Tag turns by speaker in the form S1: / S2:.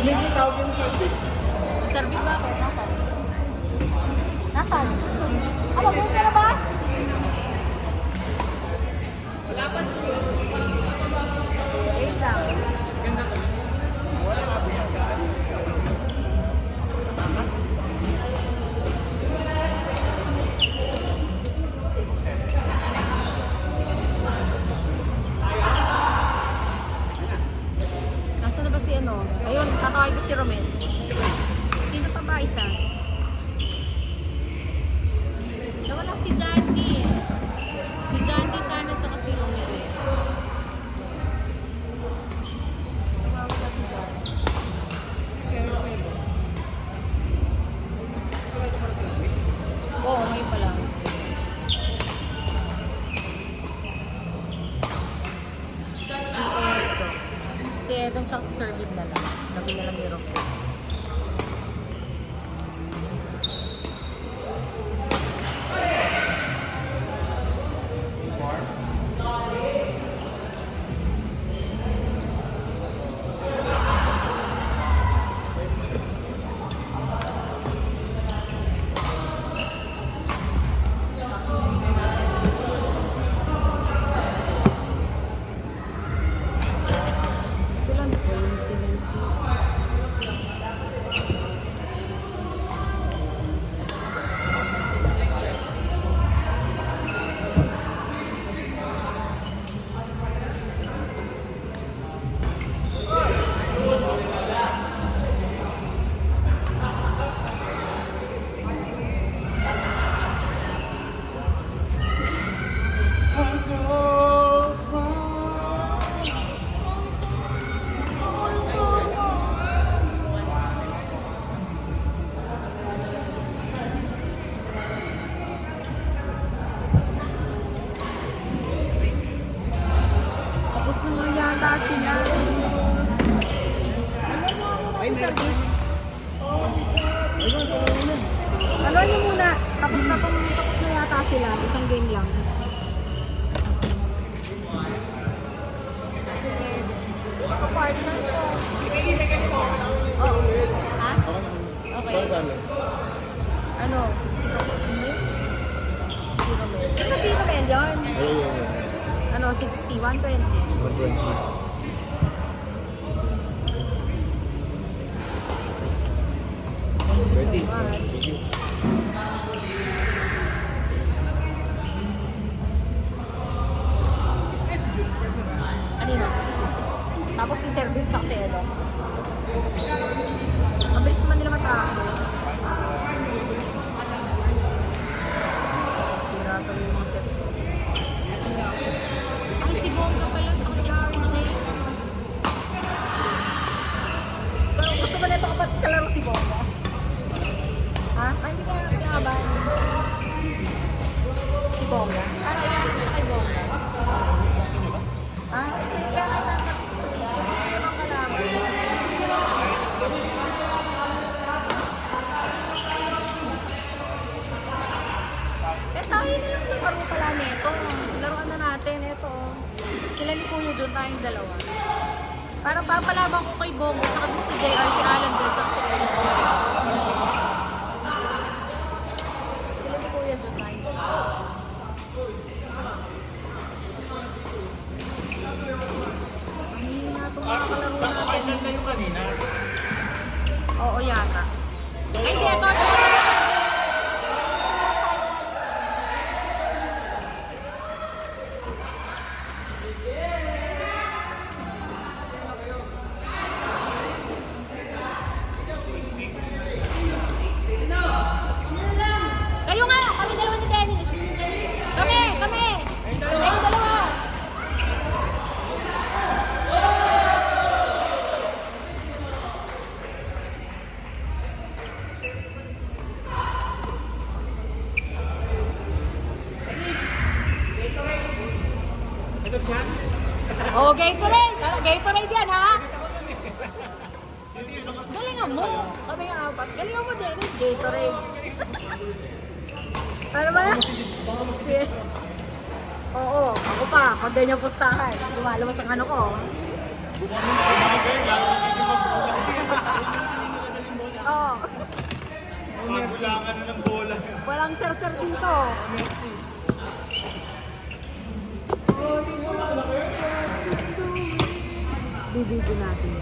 S1: Tumingin tawag yung serving.
S2: Serving bakit? Nasaan? Nasaan? Ano, buong ka na ba?
S1: Wala pa siya.
S2: Wait lang.
S1: Wala kasi yung gaan.
S2: Nasaan na ba si ano? Ayun, tatawag ko si Romel. Sino pa ba isa? Nawala si Jandy. Si Jandy sana tsaka si Romel. Nawala si Jandy. Share. Oo, ngayon pa lang. Si Edong tsaka si Serving na lang. Gabi na lang ni Romel. Si Lance po yun, si Lance. Tapos na nga yata sila. Ano yung service? Ano nyo muna? Tapos na yata sila. Isang game lang. Si Ed. Sino ka partner ko? Oo. Ha? Okay.
S1: Para saan lang?
S2: Ano? Si Romel? Sino si Romel yun?
S1: Ayun.
S2: Ano? 60? 120?
S1: 120. Ready? Thank you.
S2: Kanino? Tapos si Serving tsaka si Edo. Mabilis naman nila matako. Sira tuloy yung mga set ko. Ay, si Bongga pala tsaka si RJ. Pero gusto ba nito kapag kalaro si Bongga? Ha? Ay, hindi kaya pinaban. Si Bongga? Ano yan? Siya kay Bongga. Ah, kaya natatakot. Gusto ko lang kalaban. Eh, tayo na lang laro pala neto. Laruan na natin. Ito. Sila ni Kuya Jun, tayong dalawa. Parang papalaban ko kay Bongo, saka dun si JR, si Alan Del, saka si Ellen. Sila ni Kuya Jun, tayong dalawa. Ay, na itong mga kalaro natin.
S1: Final na yung kanina.
S2: Oo, yata. Ay, hindi. Ito. Kayo nga! Kami dalawa ni Dennis! Kami! Kayong dalawa!
S1: Sagot yan?
S2: Oh, Gatorade! Gatorade yan, ha? Galingan mo! Kami nga apat. Galingan mo, Dennis. Gatorade. Ano ba? Oo, ako pa. Pag ganyan pustahan. Lumalabas ang ano ko.
S1: Bumagay, lalo na hindi mag-ulang.
S2: Oo.
S1: Magulangan na ng bola.
S2: Walang sir-sir dito. Bibidyo natin.